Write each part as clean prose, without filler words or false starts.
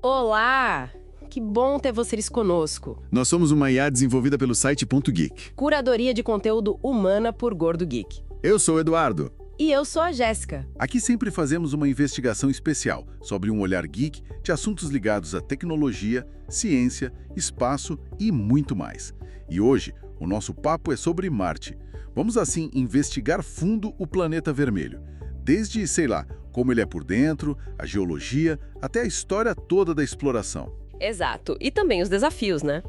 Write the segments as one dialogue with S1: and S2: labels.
S1: Olá! Que bom ter vocês conosco.
S2: Nós somos uma IA desenvolvida pelo site Ponto Geek.
S1: Curadoria de conteúdo humana por Gordo Geek.
S2: Eu sou o Eduardo.
S1: E eu sou a Jéssica.
S2: Aqui sempre fazemos uma investigação especial sobre um olhar geek de assuntos ligados à tecnologia, ciência, espaço e muito mais. E hoje, o nosso papo é sobre Marte. Vamos assim investigar fundo o planeta vermelho. Desde, sei lá, como ele é por dentro, a geologia, até a história toda da exploração.
S1: Exato. E também os desafios, né?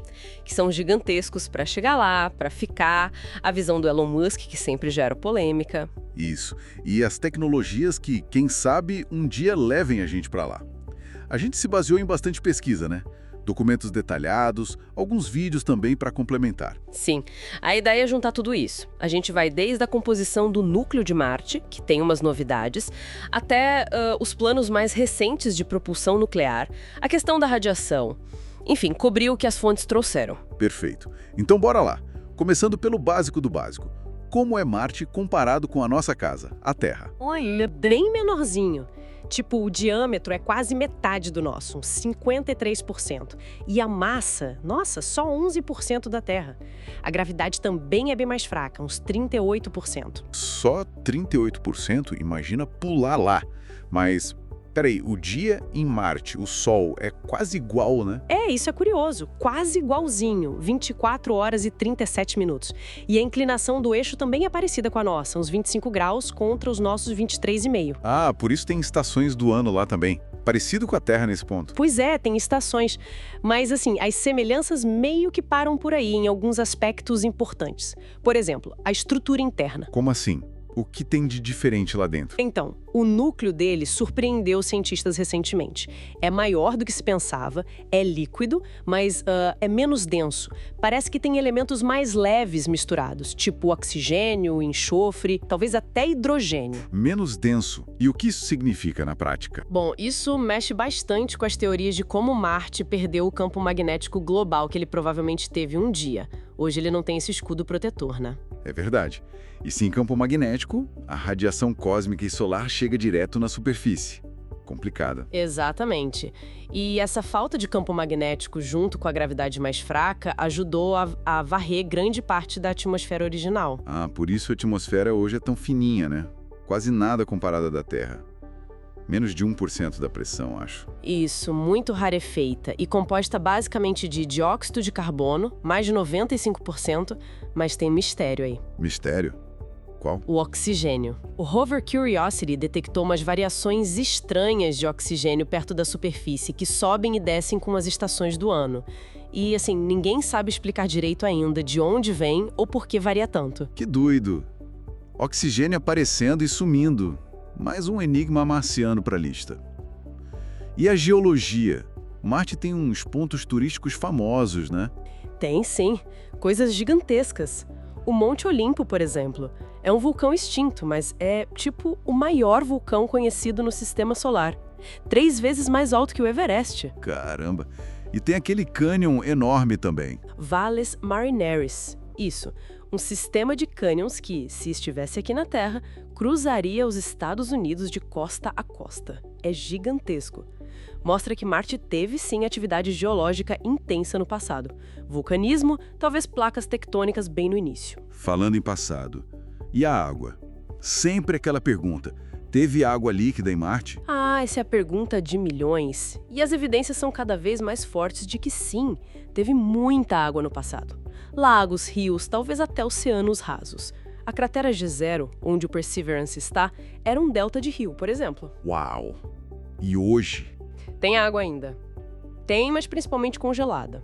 S1: Que são gigantescos para chegar lá, para ficar, a visão do Elon Musk, que sempre gera polêmica.
S2: Isso. E as tecnologias que, quem sabe, um dia levem a gente para lá. A gente se baseou em bastante pesquisa, né? Documentos detalhados, alguns vídeos também para complementar.
S1: Sim, a ideia é juntar tudo isso. A gente vai desde a composição do núcleo de Marte, que tem umas novidades, até os planos mais recentes de propulsão nuclear, a questão da radiação. Enfim, cobrir o que as fontes trouxeram.
S2: Perfeito. Então bora lá. Começando pelo básico do básico. Como é Marte comparado com a nossa casa, a Terra?
S1: Olha, bem menorzinho. Tipo, o diâmetro é quase metade do nosso, uns 53%. E a massa, nossa, só 11% da Terra. A gravidade também é bem mais fraca, uns 38%.
S2: Só 38%? Imagina pular lá. Mas, peraí, o dia em Marte, o Sol, é quase igual, né?
S1: Isso é curioso, quase igualzinho, 24 horas e 37 minutos. E a inclinação do eixo também é parecida com a nossa, uns 25 graus contra os nossos 23,5.
S2: Ah, por isso tem estações do ano lá também. Parecido com a Terra nesse ponto.
S1: Pois é, tem estações. Mas, assim, as semelhanças meio que param por aí em alguns aspectos importantes. Por exemplo, a estrutura interna.
S2: Como assim? O que tem de diferente lá dentro?
S1: Então, o núcleo dele surpreendeu os cientistas recentemente. É maior do que se pensava, é líquido, mas é menos denso. Parece que tem elementos mais leves misturados, tipo oxigênio, enxofre, talvez até hidrogênio.
S2: Menos denso. E o que isso significa na prática?
S1: Bom, isso mexe bastante com as teorias de como Marte perdeu o campo magnético global que ele provavelmente teve um dia. Hoje ele não tem esse escudo protetor, né?
S2: É verdade. E sem campo magnético, a radiação cósmica e solar chega direto na superfície. Complicada.
S1: Exatamente. E essa falta de campo magnético junto com a gravidade mais fraca ajudou a varrer grande parte da atmosfera original.
S2: Ah, por isso a atmosfera hoje é tão fininha, né? Quase nada comparada da Terra. Menos de 1% da pressão, acho.
S1: Isso, muito rarefeita e composta basicamente de dióxido de carbono, mais de 95%, mas tem mistério aí.
S2: Mistério? Qual?
S1: O oxigênio. O rover Curiosity detectou umas variações estranhas de oxigênio perto da superfície que sobem e descem com as estações do ano. E, assim, ninguém sabe explicar direito ainda de onde vem ou por que varia tanto.
S2: Que doido! Oxigênio aparecendo e sumindo. Mais um enigma marciano para a lista. E a geologia? Marte tem uns pontos turísticos famosos, né?
S1: Tem, sim. Coisas gigantescas. O Monte Olimpo, por exemplo, é um vulcão extinto, mas é, tipo, o maior vulcão conhecido no sistema solar. 3 vezes mais alto que o Everest.
S2: Caramba! E tem aquele cânion enorme também.
S1: Valles Marineris. Isso. Um sistema de cânions que, se estivesse aqui na Terra, cruzaria os Estados Unidos de costa a costa. É gigantesco. Mostra que Marte teve, sim, atividade geológica intensa no passado. Vulcanismo, talvez placas tectônicas bem no início.
S2: Falando em passado, e a água? Sempre aquela pergunta, teve água líquida em Marte?
S1: Ah, essa é a pergunta de milhões. E as evidências são cada vez mais fortes de que sim, teve muita água no passado. Lagos, rios, talvez até oceanos rasos. A cratera G0, onde o Perseverance está, era um delta de rio, por exemplo.
S2: Uau! E hoje?
S1: Tem água ainda. Tem, mas principalmente congelada.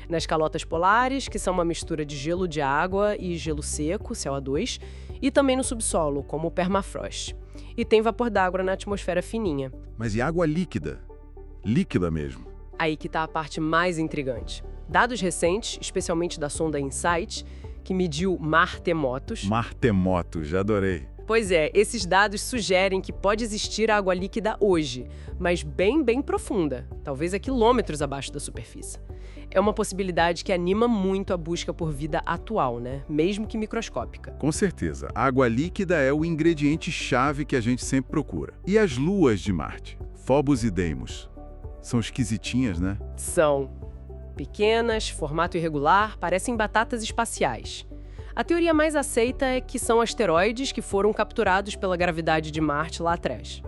S1: Nas calotas polares, que são uma mistura de gelo de água e gelo seco, CO2, e também no subsolo, como o permafrost. E tem vapor d'água na atmosfera fininha.
S2: Mas e água líquida? Líquida mesmo?
S1: Aí que está a parte mais intrigante. Dados recentes, especialmente da sonda InSight, que mediu maremotos.
S2: Maremotos, já adorei.
S1: Pois é, esses dados sugerem que pode existir água líquida hoje, mas bem profunda, talvez a quilômetros abaixo da superfície. É uma possibilidade que anima muito a busca por vida atual, né? Mesmo que microscópica.
S2: Com certeza, a água líquida é o ingrediente-chave que a gente sempre procura. E as luas de Marte, Phobos e Deimos? São esquisitinhas, né?
S1: São pequenas, formato irregular, parecem batatas espaciais. A teoria mais aceita é que são asteroides que foram capturados pela gravidade de Marte lá atrás.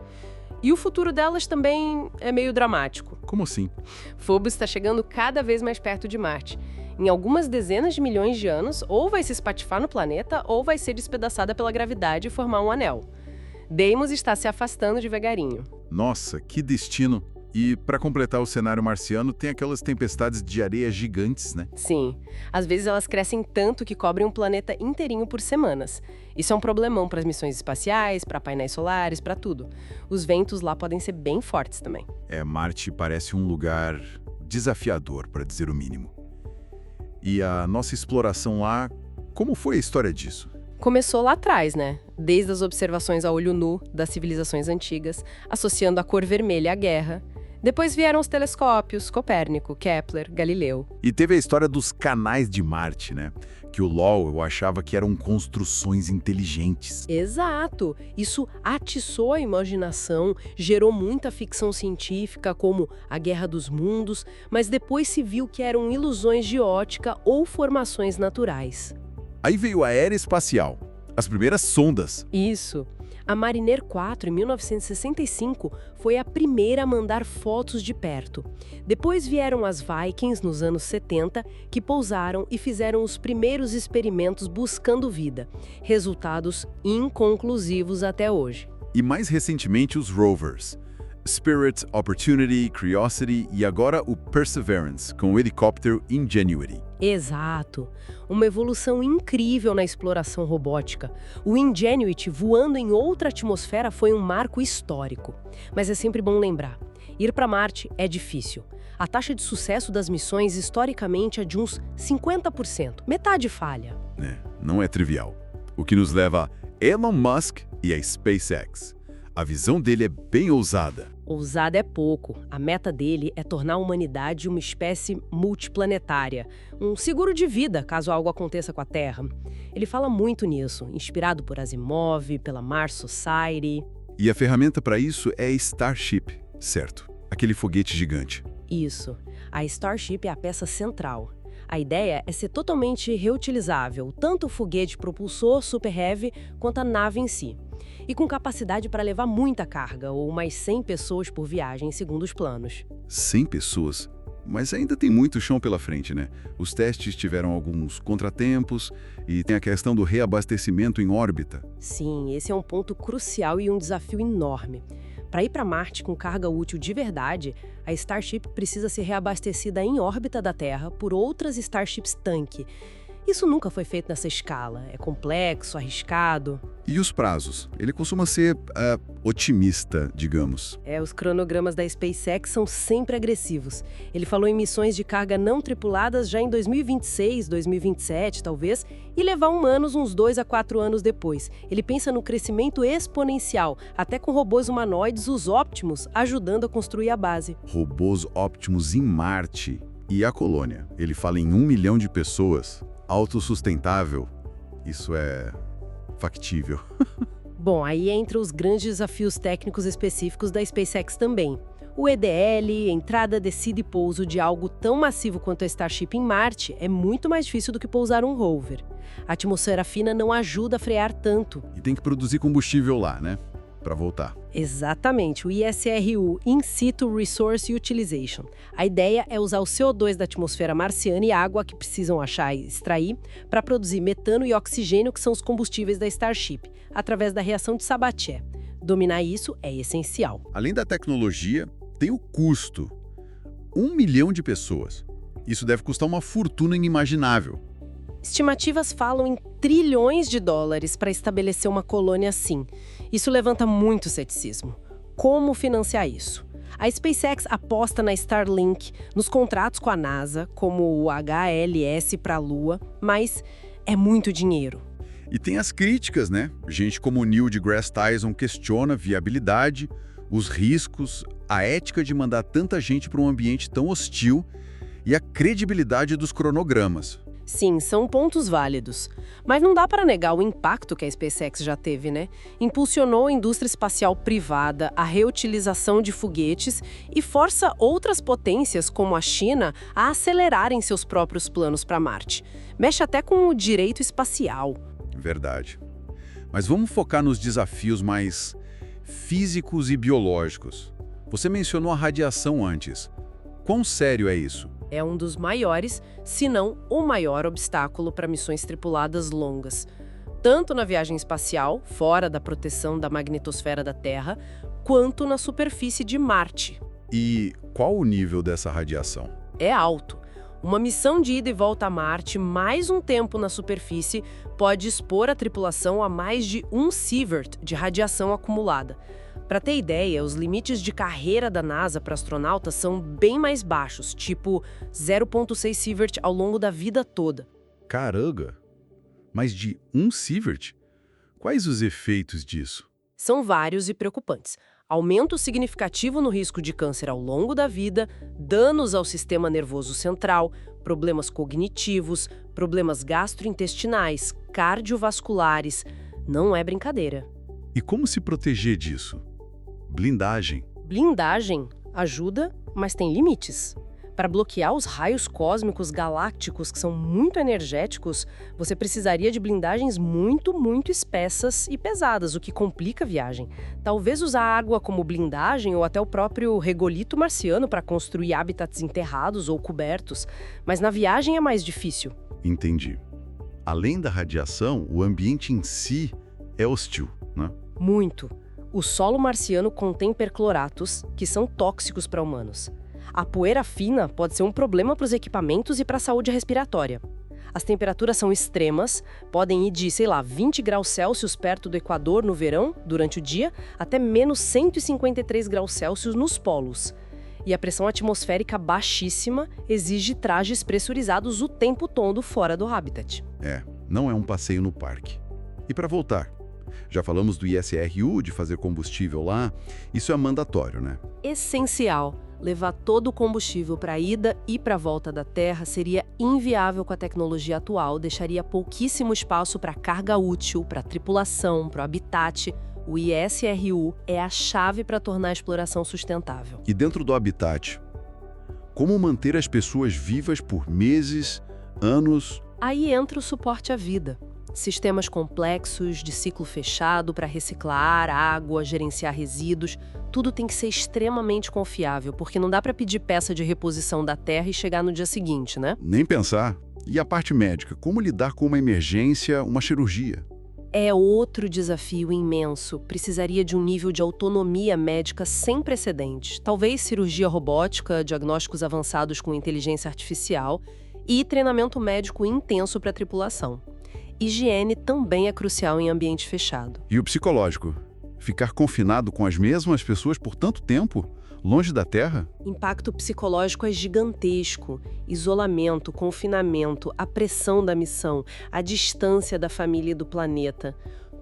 S1: E o futuro delas também é meio dramático.
S2: Como assim?
S1: Phobos está chegando cada vez mais perto de Marte. Em algumas dezenas de milhões de anos, ou vai se espatifar no planeta, ou vai ser despedaçada pela gravidade e formar um anel. Deimos está se afastando devagarinho.
S2: Nossa, que destino! E, para completar o cenário marciano, tem aquelas tempestades de areia gigantes, né?
S1: Sim, às vezes elas crescem tanto que cobrem um planeta inteirinho por semanas. Isso é um problemão para as missões espaciais, para painéis solares, para tudo. Os ventos lá podem ser bem fortes também.
S2: Marte parece um lugar desafiador, para dizer o mínimo. E a nossa exploração lá, como foi a história disso?
S1: Começou lá atrás, né? Desde as observações a olho nu das civilizações antigas, associando a cor vermelha à guerra. Depois vieram os telescópios, Copérnico, Kepler, Galileu.
S2: E teve a história dos canais de Marte, né? Que o Lowell achava que eram construções inteligentes.
S1: Exato! Isso atiçou a imaginação, gerou muita ficção científica, como a Guerra dos Mundos, mas depois se viu que eram ilusões de ótica ou formações naturais.
S2: Aí veio a era espacial, as primeiras sondas.
S1: Isso. A Mariner 4, em 1965, foi a primeira a mandar fotos de perto. Depois vieram as Vikings, nos anos 70, que pousaram e fizeram os primeiros experimentos buscando vida. Resultados inconclusivos até hoje.
S2: E mais recentemente os rovers. Spirit, Opportunity, Curiosity e agora o Perseverance, com o helicóptero Ingenuity.
S1: Exato. Uma evolução incrível na exploração robótica. O Ingenuity voando em outra atmosfera foi um marco histórico. Mas é sempre bom lembrar, ir para Marte é difícil. A taxa de sucesso das missões historicamente é de uns 50%, metade falha.
S2: Não é trivial. O que nos leva a Elon Musk e a SpaceX. A visão dele é bem ousada.
S1: Ousada é pouco. A meta dele é tornar a humanidade uma espécie multiplanetária. Um seguro de vida, caso algo aconteça com a Terra. Ele fala muito nisso, inspirado por Asimov, pela Mars Society.
S2: E a ferramenta para isso é a Starship, certo? Aquele foguete gigante.
S1: Isso. A Starship é a peça central. A ideia é ser totalmente reutilizável, tanto o foguete propulsor Super Heavy quanto a nave em si. E com capacidade para levar muita carga, ou mais 100 pessoas por viagem, segundo os planos.
S2: 100 pessoas? Mas ainda tem muito chão pela frente, né? Os testes tiveram alguns contratempos e tem a questão do reabastecimento em órbita.
S1: Sim, esse é um ponto crucial e um desafio enorme. Para ir para Marte com carga útil de verdade, a Starship precisa ser reabastecida em órbita da Terra por outras Starships tanque. Isso nunca foi feito nessa escala. É complexo, arriscado.
S2: E os prazos? Ele costuma ser otimista, digamos.
S1: Os cronogramas da SpaceX são sempre agressivos. Ele falou em missões de carga não tripuladas já em 2026, 2027, talvez, e levar humanos uns 2 a 4 anos depois. Ele pensa no crescimento exponencial, até com robôs humanoides, os Optimus, ajudando a construir a base.
S2: Robôs Optimus em Marte. E a colônia? Ele fala em 1 milhão de pessoas. Autossustentável, isso é factível.
S1: Bom, aí entra os grandes desafios técnicos específicos da SpaceX também. O EDL, entrada, descida e pouso de algo tão massivo quanto a Starship em Marte, é muito mais difícil do que pousar um rover. A atmosfera fina não ajuda a frear tanto.
S2: E tem que produzir combustível lá, né? Para voltar.
S1: Exatamente, o ISRU, In Situ Resource Utilization. A ideia é usar o CO2 da atmosfera marciana e água que precisam achar e extrair para produzir metano e oxigênio, que são os combustíveis da Starship, através da reação de Sabatier. Dominar isso é essencial.
S2: Além da tecnologia, tem o custo. 1 milhão de pessoas. Isso deve custar uma fortuna inimaginável.
S1: Estimativas falam em trilhões de dólares para estabelecer uma colônia assim. Isso levanta muito ceticismo. Como financiar isso? A SpaceX aposta na Starlink, nos contratos com a NASA, como o HLS para a Lua, mas é muito dinheiro.
S2: E tem as críticas, né? Gente como Neil deGrasse Tyson questiona a viabilidade, os riscos, a ética de mandar tanta gente para um ambiente tão hostil e a credibilidade dos cronogramas.
S1: Sim, são pontos válidos. Mas não dá para negar o impacto que a SpaceX já teve, né? Impulsionou a indústria espacial privada, a reutilização de foguetes e força outras potências, como a China, a acelerarem seus próprios planos para Marte. Mexe até com o direito espacial.
S2: Verdade. Mas vamos focar nos desafios mais físicos e biológicos. Você mencionou a radiação antes. Quão sério é isso?
S1: É um dos maiores, se não o maior obstáculo para missões tripuladas longas. Tanto na viagem espacial, fora da proteção da magnetosfera da Terra, quanto na superfície de Marte.
S2: E qual o nível dessa radiação?
S1: É alto. Uma missão de ida e volta a Marte, mais um tempo na superfície, pode expor a tripulação a mais de 1 sievert de radiação acumulada. Para ter ideia, os limites de carreira da NASA para astronautas são bem mais baixos, tipo 0,6 sievert ao longo da vida toda.
S2: Caramba! Mais de 1 sievert? Quais os efeitos disso?
S1: São vários e preocupantes. Aumento significativo no risco de câncer ao longo da vida, danos ao sistema nervoso central, problemas cognitivos, problemas gastrointestinais, cardiovasculares. Não é brincadeira.
S2: E como se proteger disso? Blindagem.
S1: Blindagem ajuda, mas tem limites. Para bloquear os raios cósmicos galácticos, que são muito energéticos, você precisaria de blindagens muito espessas e pesadas, o que complica a viagem. Talvez usar água como blindagem ou até o próprio regolito marciano para construir hábitats enterrados ou cobertos, mas na viagem é mais difícil.
S2: Entendi. Além da radiação, o ambiente em si é hostil, né?
S1: Muito. O solo marciano contém percloratos, que são tóxicos para humanos. A poeira fina pode ser um problema para os equipamentos e para a saúde respiratória. As temperaturas são extremas, podem ir de, 20 graus Celsius perto do Equador no verão, durante o dia, até menos 153 graus Celsius nos polos. E a pressão atmosférica baixíssima exige trajes pressurizados o tempo todo fora do habitat.
S2: Não é um passeio no parque. E para voltar? Já falamos do ISRU, de fazer combustível lá. Isso é mandatório, né?
S1: Essencial. Levar todo o combustível para a ida e para a volta da Terra seria inviável com a tecnologia atual, deixaria pouquíssimo espaço para carga útil, para tripulação, para o habitat. O ISRU é a chave para tornar a exploração sustentável.
S2: E dentro do habitat, como manter as pessoas vivas por meses, anos?
S1: Aí entra o suporte à vida. Sistemas complexos, de ciclo fechado para reciclar água, gerenciar resíduos, tudo tem que ser extremamente confiável, porque não dá para pedir peça de reposição da Terra e chegar no dia seguinte, né?
S2: Nem pensar. E a parte médica, como lidar com uma emergência, uma cirurgia?
S1: É outro desafio imenso. Precisaria de um nível de autonomia médica sem precedentes. Talvez cirurgia robótica, diagnósticos avançados com inteligência artificial e treinamento médico intenso para a tripulação. Higiene também é crucial em ambiente fechado.
S2: E o psicológico? Ficar confinado com as mesmas pessoas por tanto tempo, longe da Terra?
S1: Impacto psicológico é gigantesco. Isolamento, confinamento, a pressão da missão, a distância da família e do planeta.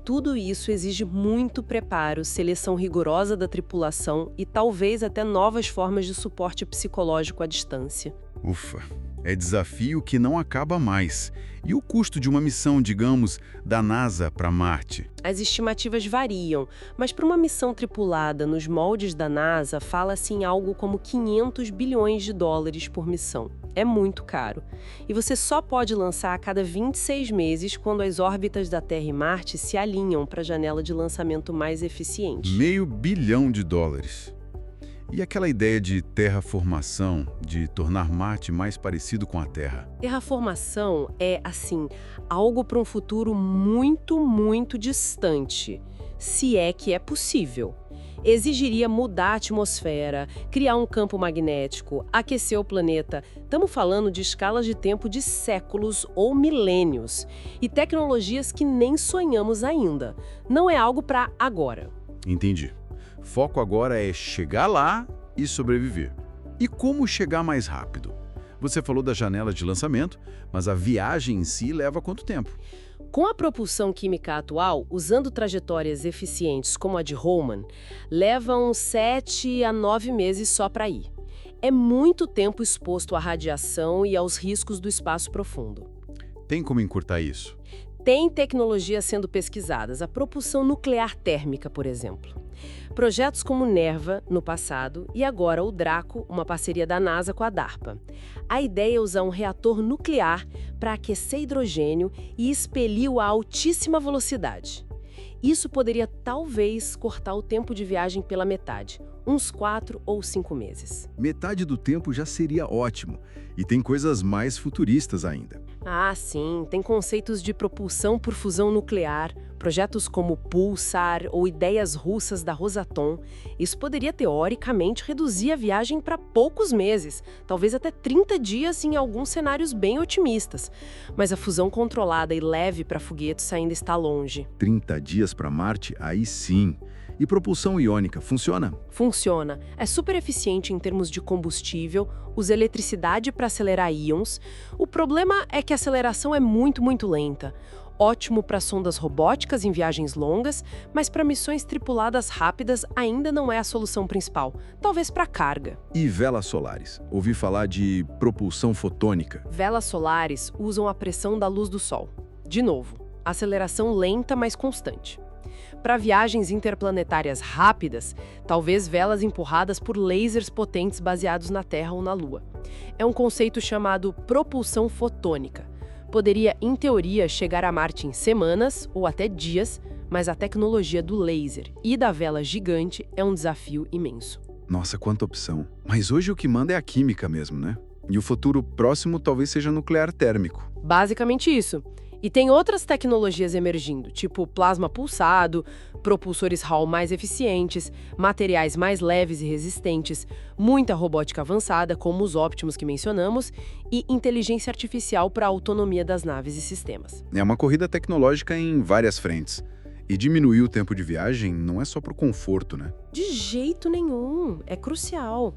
S1: Tudo isso exige muito preparo, seleção rigorosa da tripulação e talvez até novas formas de suporte psicológico à distância.
S2: Ufa! É desafio que não acaba mais. E o custo de uma missão, digamos, da NASA para Marte?
S1: As estimativas variam, mas para uma missão tripulada nos moldes da NASA, fala-se em algo como 500 bilhões de dólares por missão. É muito caro. E você só pode lançar a cada 26 meses quando as órbitas da Terra e Marte se alinham para a janela de lançamento mais eficiente.
S2: $500 bilhão. E aquela ideia de terraformação, de tornar Marte mais parecido com a Terra?
S1: Terraformação é, algo para um futuro muito distante, se é que é possível. Exigiria mudar a atmosfera, criar um campo magnético, aquecer o planeta. Estamos falando de escalas de tempo de séculos ou milênios e tecnologias que nem sonhamos ainda. Não é algo para agora.
S2: Entendi. Foco agora é chegar lá e sobreviver. E como chegar mais rápido? Você falou da janela de lançamento, mas a viagem em si leva quanto tempo?
S1: Com a propulsão química atual, usando trajetórias eficientes como a de Hohmann, leva uns 7 a 9 meses só para ir. É muito tempo exposto à radiação e aos riscos do espaço profundo.
S3: Tem como encurtar isso?
S1: Tem tecnologias sendo pesquisadas, a propulsão nuclear térmica, por exemplo. Projetos como o NERVA, no passado, e agora o DRACO, uma parceria da NASA com a DARPA. A ideia é usar um reator nuclear para aquecer hidrogênio e expeli-o a altíssima velocidade. Isso poderia talvez cortar o tempo de viagem pela metade, uns 4 ou 5 meses.
S3: Metade do tempo já seria ótimo. E tem coisas mais futuristas ainda.
S1: Ah, sim, tem conceitos de propulsão por fusão nuclear, projetos como Pulsar ou ideias russas da Rosatom. Isso poderia, teoricamente, reduzir a viagem para poucos meses, talvez até 30 dias em alguns cenários bem otimistas. Mas a fusão controlada e leve para foguetes ainda está longe.
S3: 30 dias para Marte? Aí sim. E propulsão iônica, funciona?
S1: Funciona. É super eficiente em termos de combustível, usa eletricidade para acelerar íons. O problema é que a aceleração é muito lenta. Ótimo para sondas robóticas em viagens longas, mas para missões tripuladas rápidas ainda não é a solução principal. Talvez para carga.
S3: E velas solares? Ouvi falar de propulsão fotônica.
S1: Velas solares usam a pressão da luz do Sol. De novo, aceleração lenta, mas constante. Para viagens interplanetárias rápidas, talvez velas empurradas por lasers potentes baseados na Terra ou na Lua. É um conceito chamado propulsão fotônica. Poderia, em teoria, chegar a Marte em semanas ou até dias, mas a tecnologia do laser e da vela gigante é um desafio imenso.
S3: Nossa, quanta opção. Mas hoje o que manda é a química mesmo, né? E o futuro próximo talvez seja nuclear térmico.
S1: Basicamente isso. E tem outras tecnologias emergindo, tipo plasma pulsado, propulsores Hall mais eficientes, materiais mais leves e resistentes, muita robótica avançada, como os Optimus que mencionamos, e inteligência artificial para a autonomia das naves e sistemas.
S3: É uma corrida tecnológica em várias frentes. E diminuir o tempo de viagem não é só para o conforto, né?
S1: De jeito nenhum, é crucial.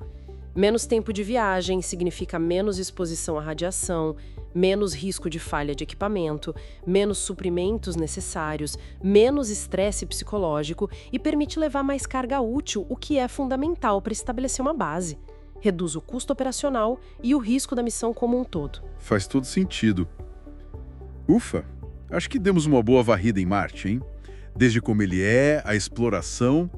S1: Menos tempo de viagem significa menos exposição à radiação, menos risco de falha de equipamento, menos suprimentos necessários, menos estresse psicológico e permite levar mais carga útil, o que é fundamental para estabelecer uma base. Reduz o custo operacional e o risco da missão como um todo.
S2: Faz todo sentido. Ufa, acho que demos uma boa varrida em Marte, hein? Desde como ele é, a exploração,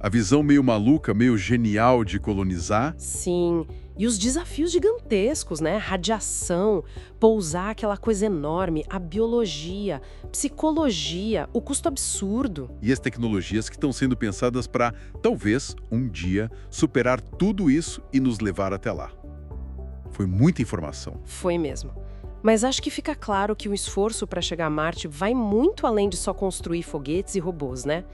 S2: a visão meio maluca, meio genial de colonizar.
S1: Sim, e os desafios gigantescos, né? Radiação, pousar aquela coisa enorme, a biologia, psicologia, o custo absurdo.
S2: E as tecnologias que estão sendo pensadas para, talvez, um dia, superar tudo isso e nos levar até lá. Foi muita informação.
S1: Foi mesmo. Mas acho que fica claro que o esforço para chegar a Marte vai muito além de só construir foguetes e robôs, né?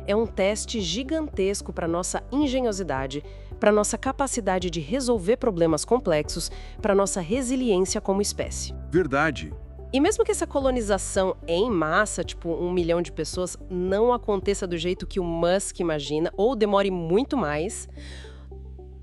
S1: É um teste gigantesco para nossa engenhosidade, para nossa capacidade de resolver problemas complexos, para nossa resiliência como espécie.
S2: Verdade.
S1: E mesmo que essa colonização em massa, tipo 1 milhão de pessoas, não aconteça do jeito que o Musk imagina, ou demore muito mais,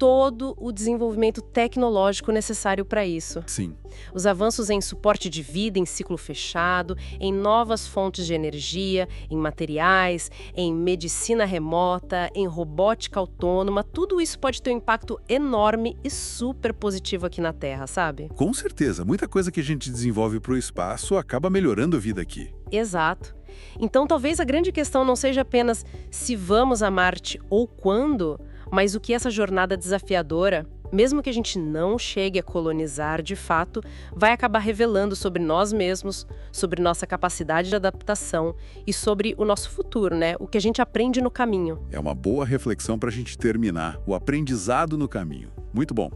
S1: todo o desenvolvimento tecnológico necessário para isso.
S2: Sim.
S1: Os avanços em suporte de vida em ciclo fechado, em novas fontes de energia, em materiais, em medicina remota, em robótica autônoma, tudo isso pode ter um impacto enorme e super positivo aqui na Terra, sabe?
S2: Com certeza, muita coisa que a gente desenvolve para o espaço acaba melhorando a vida aqui.
S1: Exato. Então talvez a grande questão não seja apenas se vamos a Marte ou quando, mas o que essa jornada desafiadora, mesmo que a gente não chegue a colonizar de fato, vai acabar revelando sobre nós mesmos, sobre nossa capacidade de adaptação e sobre o nosso futuro, né? O que a gente aprende no caminho.
S2: É uma boa reflexão para a gente terminar, o aprendizado no caminho. Muito bom.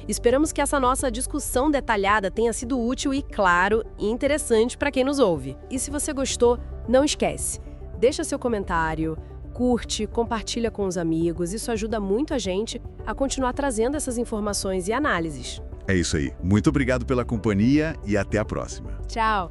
S1: Esperamos que essa nossa discussão detalhada tenha sido útil e, claro, interessante para quem nos ouve. E se você gostou, não esquece, deixa seu comentário, curte, compartilha com os amigos, isso ajuda muito a gente a continuar trazendo essas informações e análises.
S2: É isso aí. Muito obrigado pela companhia e até a próxima.
S1: Tchau!